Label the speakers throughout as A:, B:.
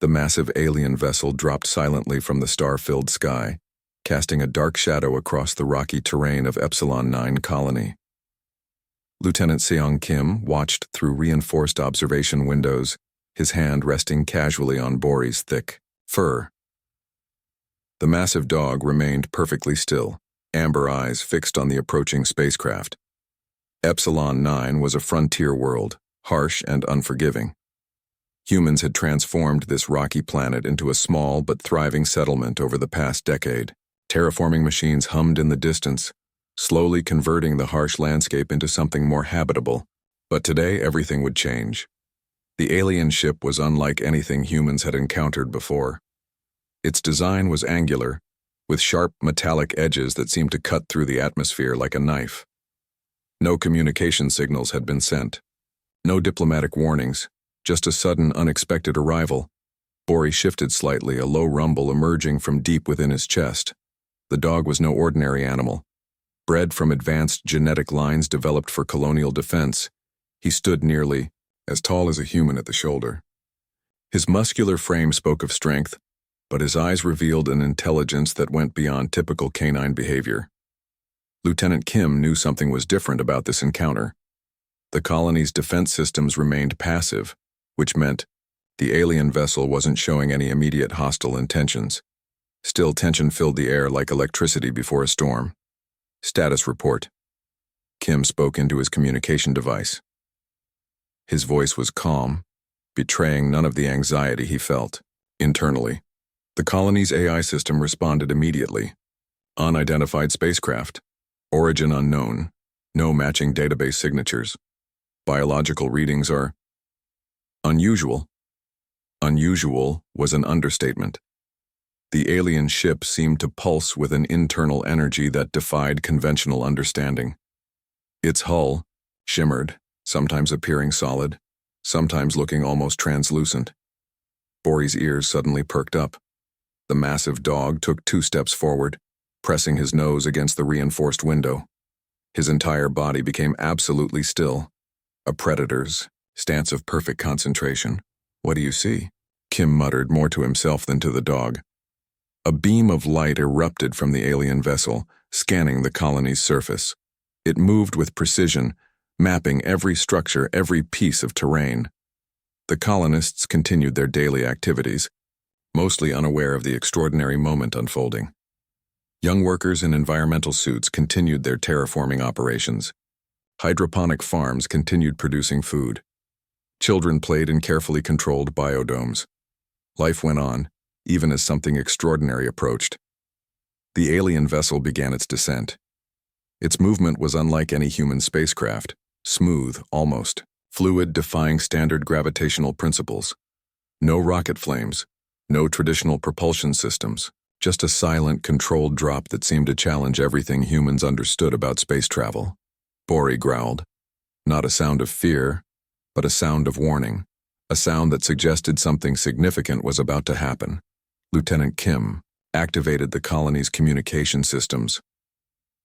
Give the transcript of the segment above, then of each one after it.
A: The massive alien vessel dropped silently from the star-filled sky, casting a dark shadow across the rocky terrain of Epsilon 9 colony. Lieutenant Seong Kim watched through reinforced observation windows, his hand resting casually on Bori's thick fur. The massive dog remained perfectly still, amber eyes fixed on the approaching spacecraft. Epsilon 9 was a frontier world, harsh and unforgiving. Humans had transformed this rocky planet into a small but thriving settlement over the past decade. Terraforming machines hummed in the distance, slowly converting the harsh landscape into something more habitable. But today everything would change. The alien ship was unlike anything humans had encountered before. Its design was angular, with sharp metallic edges that seemed to cut through the atmosphere like a knife. No communication signals had been sent. No diplomatic warnings, just a sudden, unexpected arrival. Bori shifted slightly, a low rumble emerging from deep within his chest. The dog was no ordinary animal. Bred from advanced genetic lines developed for colonial defense, he stood nearly as tall as a human at the shoulder. His muscular frame spoke of strength, but his eyes revealed an intelligence that went beyond typical canine behavior. Lieutenant Kim knew something was different about this encounter. The colony's defense systems remained passive, which meant the alien vessel wasn't showing any immediate hostile intentions. Still, tension filled the air like electricity before a storm. Status report. Kim spoke into his communication device. His voice was calm, betraying none of the anxiety he felt. Internally, the colony's AI system responded immediately. Unidentified spacecraft. Origin unknown. No matching database signatures. Biological readings are unusual. Unusual was an understatement. The alien ship seemed to pulse with an internal energy that defied conventional understanding. Its hull shimmered, sometimes appearing solid, sometimes looking almost translucent. Bori's ears suddenly perked up. The massive dog took 2 steps forward, pressing his nose against the reinforced window. His entire body became absolutely still, a predator's stance of perfect concentration. "What do you see?" Kim muttered, more to himself than to the dog. A beam of light erupted from the alien vessel, scanning the colony's surface. It moved with precision, mapping every structure, every piece of terrain. The colonists continued their daily activities, mostly unaware of the extraordinary moment unfolding. Young workers in environmental suits continued their terraforming operations. Hydroponic farms continued producing food. Children played in carefully controlled biodomes. Life went on, even as something extraordinary approached. The alien vessel began its descent. Its movement was unlike any human spacecraft, smooth, almost, fluid, defying standard gravitational principles. No rocket flames, no traditional propulsion systems, just a silent, controlled drop that seemed to challenge everything humans understood about space travel. Bori growled. Not a sound of fear, but a sound of warning, a sound that suggested something significant was about to happen. Lieutenant Kim activated the colony's communication systems.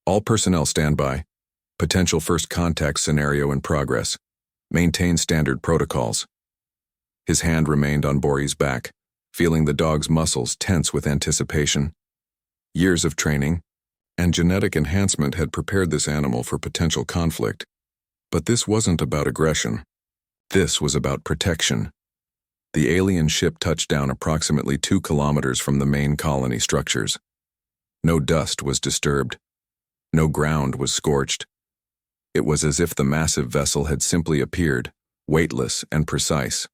A: "All personnel stand by. Potential first contact scenario in progress. Maintain standard protocols." His hand remained on Bori's back, feeling the dog's muscles tense with anticipation. Years of training and genetic enhancement had prepared this animal for potential conflict. But this wasn't about aggression. This was about protection. The alien ship touched down approximately 2 kilometers from the main colony structures. No dust was disturbed. No ground was scorched. It was as if the massive vessel had simply appeared, weightless and precise.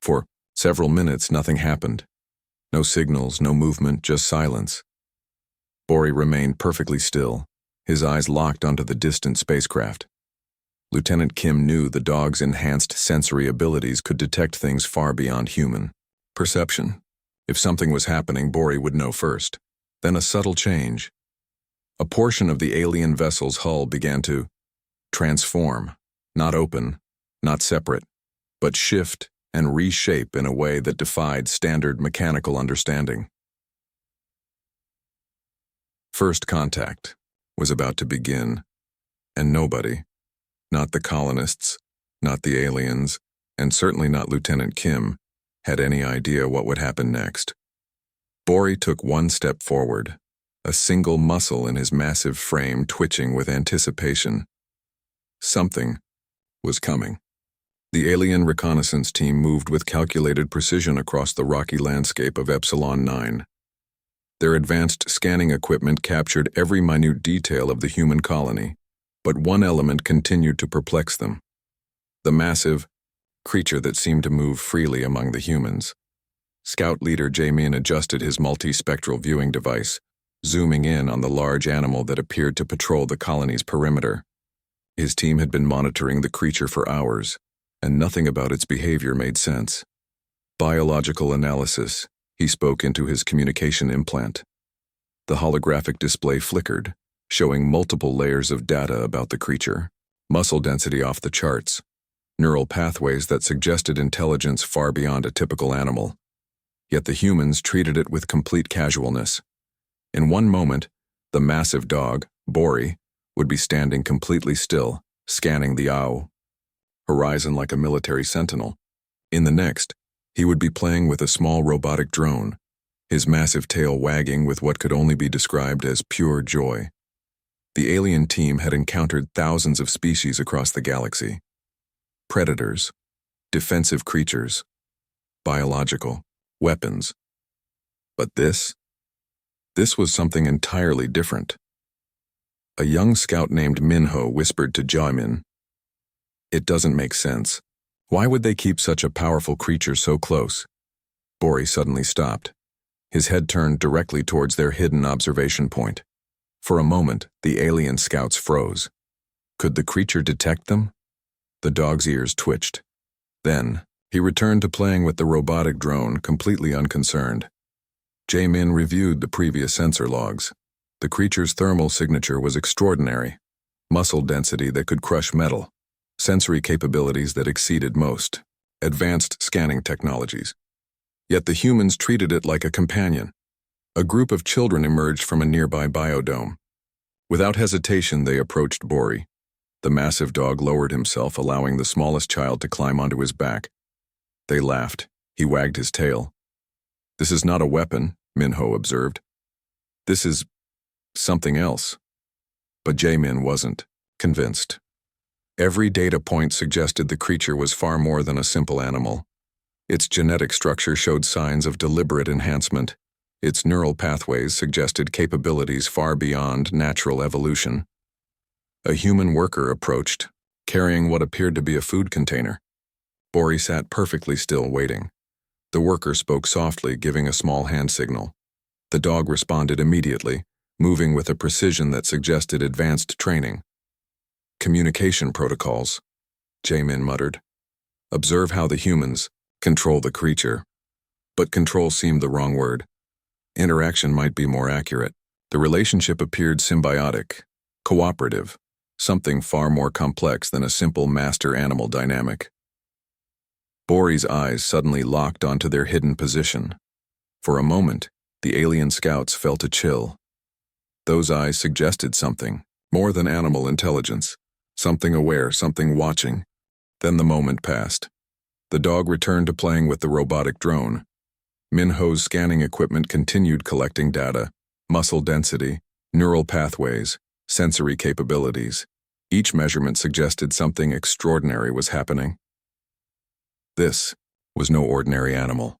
A: For several minutes, nothing happened. No signals, no movement, just silence. Bori remained perfectly still, his eyes locked onto the distant spacecraft. Lieutenant Kim knew the dog's enhanced sensory abilities could detect things far beyond human perception. If something was happening, Bori would know first. Then a subtle change. A portion of the alien vessel's hull began to transform, not open, not separate, but shift and reshape in a way that defied standard mechanical understanding. First contact was about to begin, and nobody, not the colonists, not the aliens, and certainly not Lieutenant Kim, had any idea what would happen next. Bori took one step forward, a single muscle in his massive frame twitching with anticipation. Something was coming. The alien reconnaissance team moved with calculated precision across the rocky landscape of Epsilon 9. Their advanced scanning equipment captured every minute detail of the human colony, but one element continued to perplex them: the massive creature that seemed to move freely among the humans. Scout leader Jamin adjusted his multispectral viewing device, zooming in on the large animal that appeared to patrol the colony's perimeter. His team had been monitoring the creature for hours, and nothing about its behavior made sense. Biological analysis, he spoke into his communication implant. The holographic display flickered, showing multiple layers of data about the creature. Muscle density off the charts, neural pathways that suggested intelligence far beyond a typical animal. Yet the humans treated it with complete casualness. In one moment, the massive dog, Bori, would be standing completely still, scanning the horizon like a military sentinel. In the next, he would be playing with a small robotic drone, his massive tail wagging with what could only be described as pure joy. The alien team had encountered thousands of species across the galaxy. Predators, defensive creatures, biological weapons. But this was something entirely different. A young scout named Minho whispered to Jamin, "It doesn't make sense. Why would they keep such a powerful creature so close?" Bori suddenly stopped. His head turned directly towards their hidden observation point. For a moment, the alien scouts froze. Could the creature detect them? The dog's ears twitched. Then, he returned to playing with the robotic drone, completely unconcerned. Jamin reviewed the previous sensor logs. The creature's thermal signature was extraordinary. Muscle density that could crush metal. Sensory capabilities that exceeded most. Advanced scanning technologies. Yet the humans treated it like a companion. A group of children emerged from a nearby biodome. Without hesitation, they approached Bori. The massive dog lowered himself, allowing the smallest child to climb onto his back. They laughed. He wagged his tail. "This is not a weapon," Minho observed. "This is something else." But Jamin wasn't convinced. Every data point suggested the creature was far more than a simple animal. Its genetic structure showed signs of deliberate enhancement. Its neural pathways suggested capabilities far beyond natural evolution. A human worker approached, carrying what appeared to be a food container. Bori sat perfectly still, waiting. The worker spoke softly, giving a small hand signal. The dog responded immediately, moving with a precision that suggested advanced training. "Communication protocols," Jamin muttered. "Observe how the humans control the creature." But control seemed the wrong word. Interaction might be more accurate. The relationship appeared symbiotic, cooperative, something far more complex than a simple master-animal dynamic. Bori's eyes suddenly locked onto their hidden position. For a moment, the alien scouts felt a chill. Those eyes suggested something, more than animal intelligence. Something aware, something watching. Then the moment passed. The dog returned to playing with the robotic drone. Minho's scanning equipment continued collecting data: muscle density, neural pathways, sensory capabilities. Each measurement suggested something extraordinary was happening. This was no ordinary animal.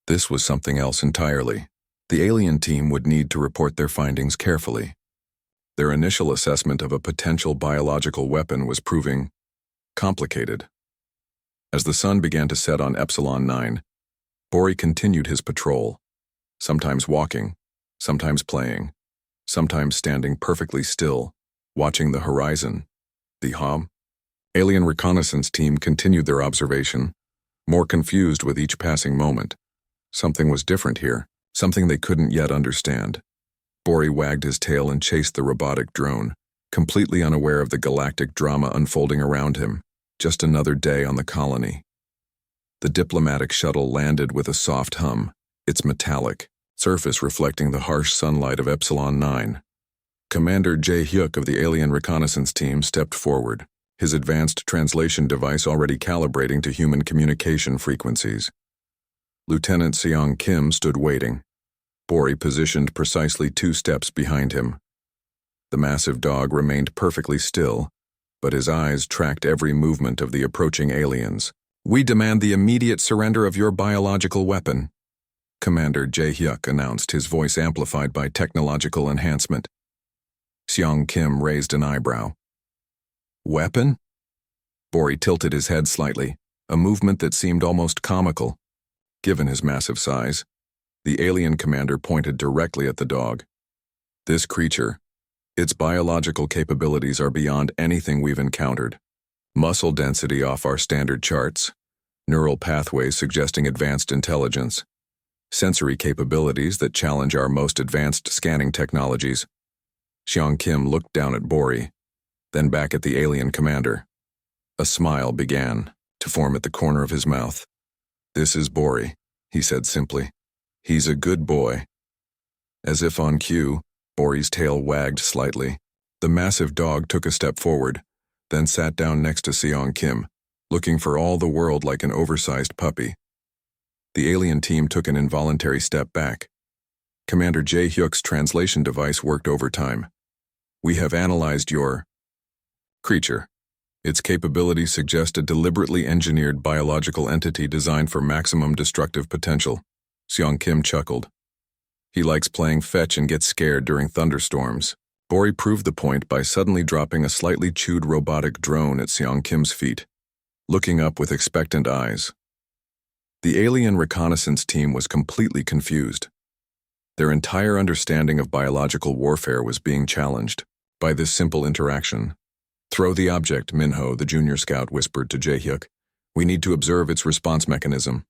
A: This was something else entirely. The alien team would need to report their findings carefully. Their initial assessment of a potential biological weapon was proving complicated. As the sun began to set on Epsilon 9, Bori continued his patrol, sometimes walking, sometimes playing, sometimes standing perfectly still, watching the horizon. The alien reconnaissance team continued their observation, more confused with each passing moment. Something was different here, something they couldn't yet understand. Bori wagged his tail and chased the robotic drone, completely unaware of the galactic drama unfolding around him. Just another day on the colony. The diplomatic shuttle landed with a soft hum, its metallic surface reflecting the harsh sunlight of Epsilon 9. Commander Jae-hyuk of the alien reconnaissance team stepped forward, his advanced translation device already calibrating to human communication frequencies. Lieutenant Seong Kim stood waiting, Bori positioned precisely 2 steps behind him. The massive dog remained perfectly still, but his eyes tracked every movement of the approaching aliens. "We demand the immediate surrender of your biological weapon," Commander Jae-hyuk announced, his voice amplified by technological enhancement. Seong Kim raised an eyebrow. "Weapon?" Bori tilted his head slightly, a movement that seemed almost comical. Given his massive size, the alien commander pointed directly at the dog. "This creature, its biological capabilities are beyond anything we've encountered. Muscle density off our standard charts, neural pathways suggesting advanced intelligence, sensory capabilities that challenge our most advanced scanning technologies." Seong Kim looked down at Bori, then back at the alien commander. A smile began to form at the corner of his mouth. "This is Bori," he said simply. "He's a good boy." As if on cue, Bori's tail wagged slightly. The massive dog took a step forward, then sat down next to Seong Kim, looking for all the world like an oversized puppy. The alien team took an involuntary step back. Commander Jae-hyuk's translation device worked overtime. "We have analyzed your creature. Its capabilities suggest a deliberately engineered biological entity designed for maximum destructive potential." Seong Kim chuckled. "He likes playing fetch and gets scared during thunderstorms." Bori proved the point by suddenly dropping a slightly chewed robotic drone at Seong Kim's feet, looking up with expectant eyes. The alien reconnaissance team was completely confused. Their entire understanding of biological warfare was being challenged by this simple interaction. "Throw the object," Minho, the junior scout, whispered to Jae-hyuk. "We need to observe its response mechanism."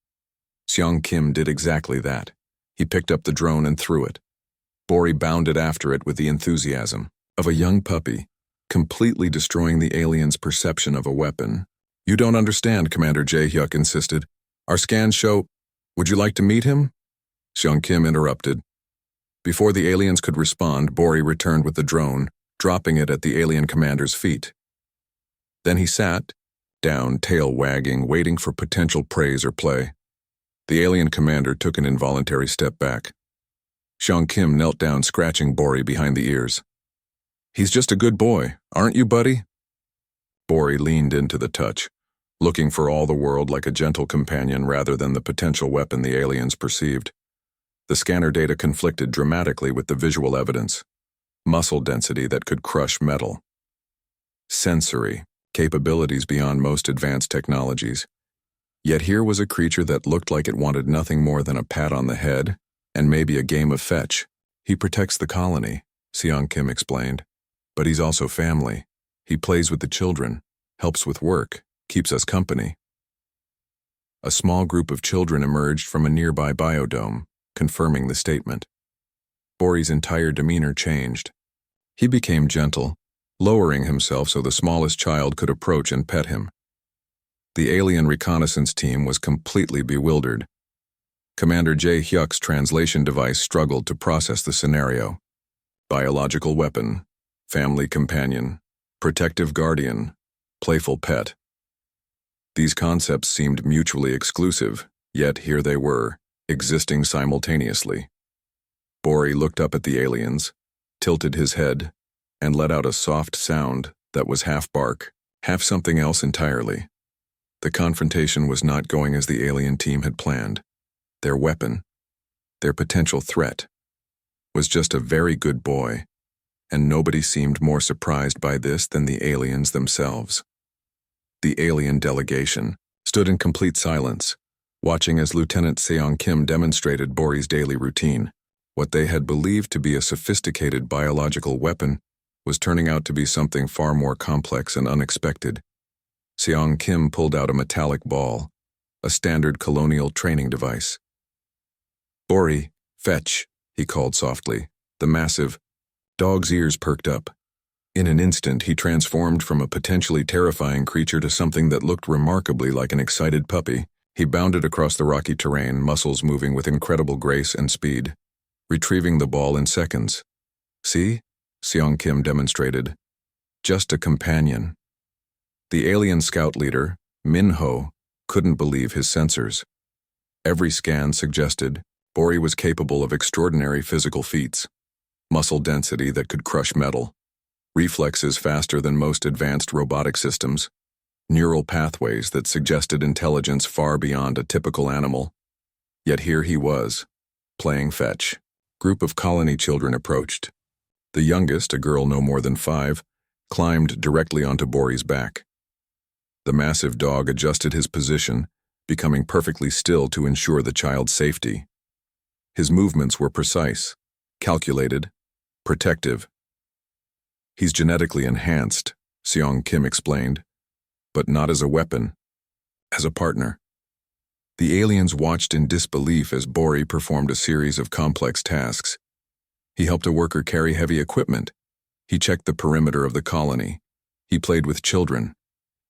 A: Seong Kim did exactly that. He picked up the drone and threw it. Bori bounded after it with the enthusiasm of a young puppy, completely destroying the alien's perception of a weapon. "You don't understand," Commander Jae-hyuk insisted. "Our scans show—" "Would you like to meet him?" Seong Kim interrupted. Before the aliens could respond, Bori returned with the drone, dropping it at the alien commander's feet. Then he sat down, tail wagging, waiting for potential praise or play. The alien commander took an involuntary step back. Seong Kim knelt down, scratching Bori behind the ears. "He's just a good boy, aren't you, buddy?" Bori leaned into the touch, looking for all the world like a gentle companion rather than the potential weapon the aliens perceived. The scanner data conflicted dramatically with the visual evidence. Muscle density that could crush metal. Sensory capabilities beyond most advanced technologies. Yet here was a creature that looked like it wanted nothing more than a pat on the head and maybe a game of fetch. "He protects the colony," Seong Kim explained. "But he's also family. He plays with the children, helps with work, keeps us company." A small group of children emerged from a nearby biodome, confirming the statement. Bori's entire demeanor changed. He became gentle, lowering himself so the smallest child could approach and pet him. The alien reconnaissance team was completely bewildered. Commander Jae-hyuk's translation device struggled to process the scenario. Biological weapon, family companion, protective guardian, playful pet. These concepts seemed mutually exclusive, yet here they were, existing simultaneously. Bori looked up at the aliens, tilted his head, and let out a soft sound that was half bark, half something else entirely. The confrontation was not going as the alien team had planned. Their weapon, their potential threat, was just a very good boy, and nobody seemed more surprised by this than the aliens themselves. The alien delegation stood in complete silence, watching as Lieutenant Seong Kim demonstrated Bori's daily routine. What they had believed to be a sophisticated biological weapon was turning out to be something far more complex and unexpected. Seong Kim pulled out a metallic ball, a standard colonial training device. "Bori, fetch," he called softly. The massive dog's ears perked up. In an instant, he transformed from a potentially terrifying creature to something that looked remarkably like an excited puppy. He bounded across the rocky terrain, muscles moving with incredible grace and speed, retrieving the ball in seconds. "See?" Seong Kim demonstrated. "Just a companion." The alien scout leader, Minho, couldn't believe his sensors. Every scan suggested Bori was capable of extraordinary physical feats: muscle density that could crush metal, reflexes faster than most advanced robotic systems, neural pathways that suggested intelligence far beyond a typical animal. Yet here he was, playing fetch. Group of colony children approached. The youngest, a girl no more than 5, climbed directly onto Bori's back. The massive dog adjusted his position, becoming perfectly still to ensure the child's safety. His movements were precise, calculated, protective. "He's genetically enhanced," Seong Kim explained, "but not as a weapon, as a partner." The aliens watched in disbelief as Bori performed a series of complex tasks. He helped a worker carry heavy equipment. He checked the perimeter of the colony. He played with children.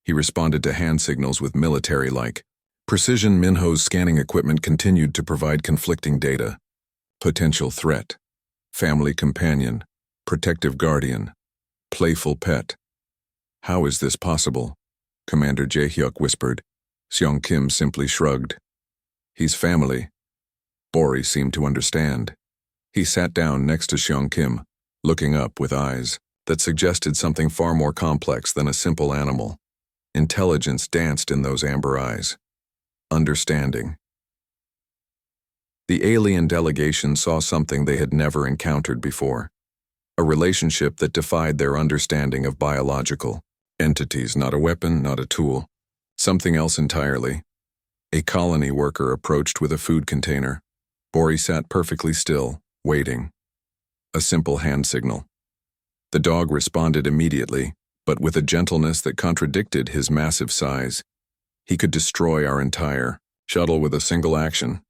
A: He responded to hand signals with military-like precision. Minho's scanning equipment continued to provide conflicting data: potential threat, family companion, protective guardian, playful pet. "How is this possible?" Commander Jae-hyuk whispered. Seong Kim simply shrugged. "He's family." Bori seemed to understand. He sat down next to Seong Kim, looking up with eyes that suggested something far more complex than a simple animal. Intelligence danced in those amber eyes. Understanding. The alien delegation saw something they had never encountered before: a relationship that defied their understanding of biological entities. Not a weapon, not a tool. Something else entirely. A colony worker approached with a food container. Bori sat perfectly still, waiting. A simple hand signal. The dog responded immediately, but with a gentleness that contradicted his massive size. "He could destroy our entire shuttle with a single action,"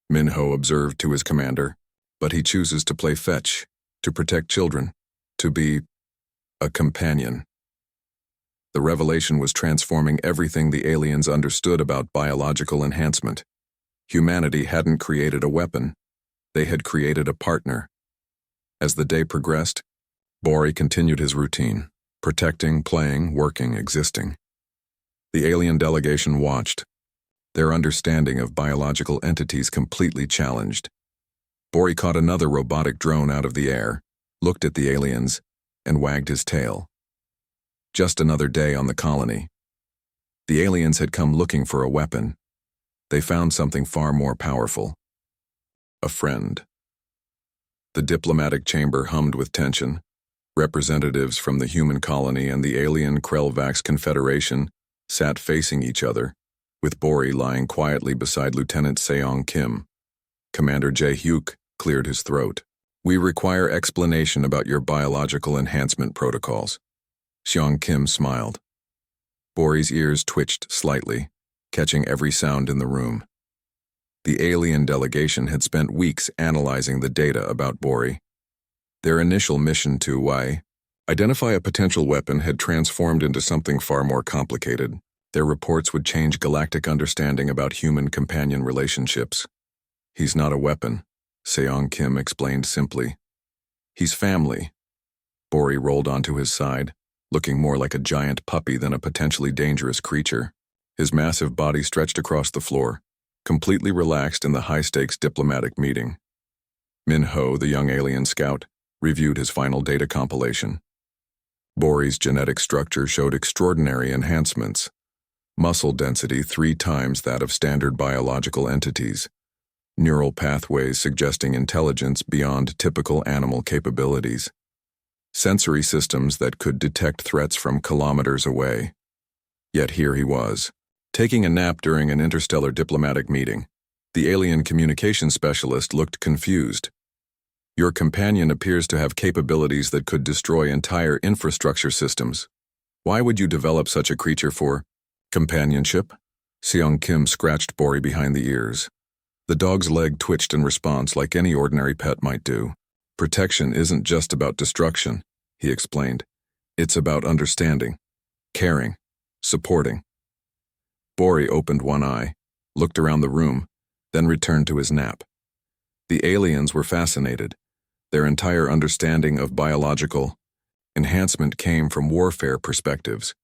A: Minho observed to his commander, "but he chooses to play fetch, to protect children, to be a companion." The revelation was transforming everything the aliens understood about biological enhancement. Humanity hadn't created a weapon. They had created a partner. As the day progressed, Bori continued his routine: protecting, playing, working, existing. The alien delegation watched, their understanding of biological entities completely challenged. Bori caught another robotic drone out of the air, looked at the aliens, and wagged his tail. Just another day on the colony. The aliens had come looking for a weapon. They found something far more powerful: a friend. The diplomatic chamber hummed with tension. Representatives from the human colony and the alien Krelvax Confederation sat facing each other, with Bori lying quietly beside Lieutenant Seong Kim. Commander Jae-hyuk cleared his throat. "We require explanation about your biological enhancement protocols." Seong Kim smiled. Bori's ears twitched slightly, catching every sound in the room. The alien delegation had spent weeks analyzing the data about Bori. Their initial mission to identify a potential weapon had transformed into something far more complicated. Their reports would change galactic understanding about human-companion relationships. "He's not a weapon," Seong Kim explained simply. "He's family." Bori rolled onto his side, looking more like a giant puppy than a potentially dangerous creature. His massive body stretched across the floor, completely relaxed in the high-stakes diplomatic meeting. Minho, the young alien scout, reviewed his final data compilation. Bori's genetic structure showed extraordinary enhancements: muscle density 3 times that of standard biological entities, neural pathways suggesting intelligence beyond typical animal capabilities, sensory systems that could detect threats from kilometers away. Yet here he was, taking a nap during an interstellar diplomatic meeting. The alien communications specialist looked confused. "Your companion appears to have capabilities that could destroy entire infrastructure systems. Why would you develop such a creature for companionship?" Seong Kim scratched Bori behind the ears. The dog's leg twitched in response like any ordinary pet might do. "Protection isn't just about destruction," he explained. "It's about understanding, caring, supporting." Bori opened one eye, looked around the room, then returned to his nap. The aliens were fascinated. Their entire understanding of biological enhancement came from warfare perspectives.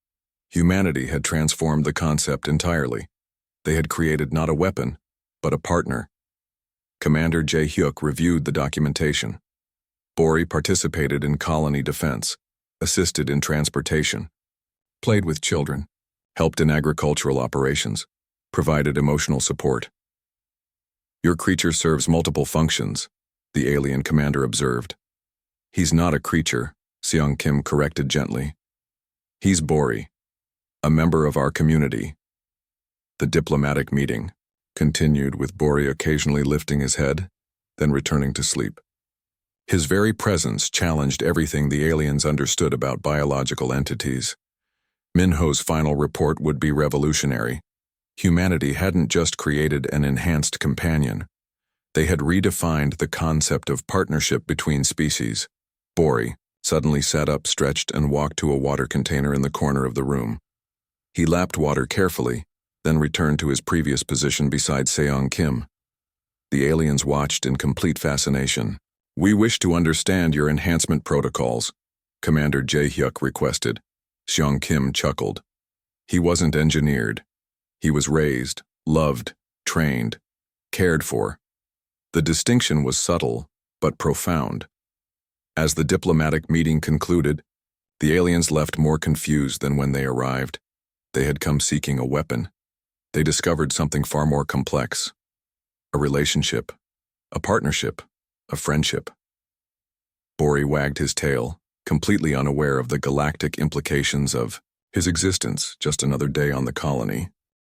A: Humanity had transformed the concept entirely. They had created not a weapon, but a partner. Commander Jae-hyuk reviewed the documentation. Bori participated in colony defense, assisted in transportation, played with children, helped in agricultural operations, provided emotional support. Your creature serves multiple functions, the alien commander observed. He's not a creature, Seong Kim corrected gently. He's Bori, a member of our community. The diplomatic meeting continued with Bori occasionally lifting his head, then returning to sleep. His very presence challenged everything the aliens understood about biological entities. Minho's final report would be revolutionary. Humanity hadn't just created an enhanced companion. They had redefined the concept of partnership between species. Bori suddenly sat up, stretched, and walked to a water container in the corner of the room. He lapped water carefully, then returned to his previous position beside Seong Kim. The aliens watched in complete fascination. "We wish to understand your enhancement protocols," Commander Jae-hyuk requested. Seong Kim chuckled. He wasn't engineered. He was raised, loved, trained, cared for. The distinction was subtle, but profound. As the diplomatic meeting concluded, the aliens left more confused than when they arrived. They had come seeking a weapon. They discovered something far more complex. A relationship, a partnership, a friendship. Bori wagged his tail, completely unaware of the galactic implications of his existence, just another day on the colony.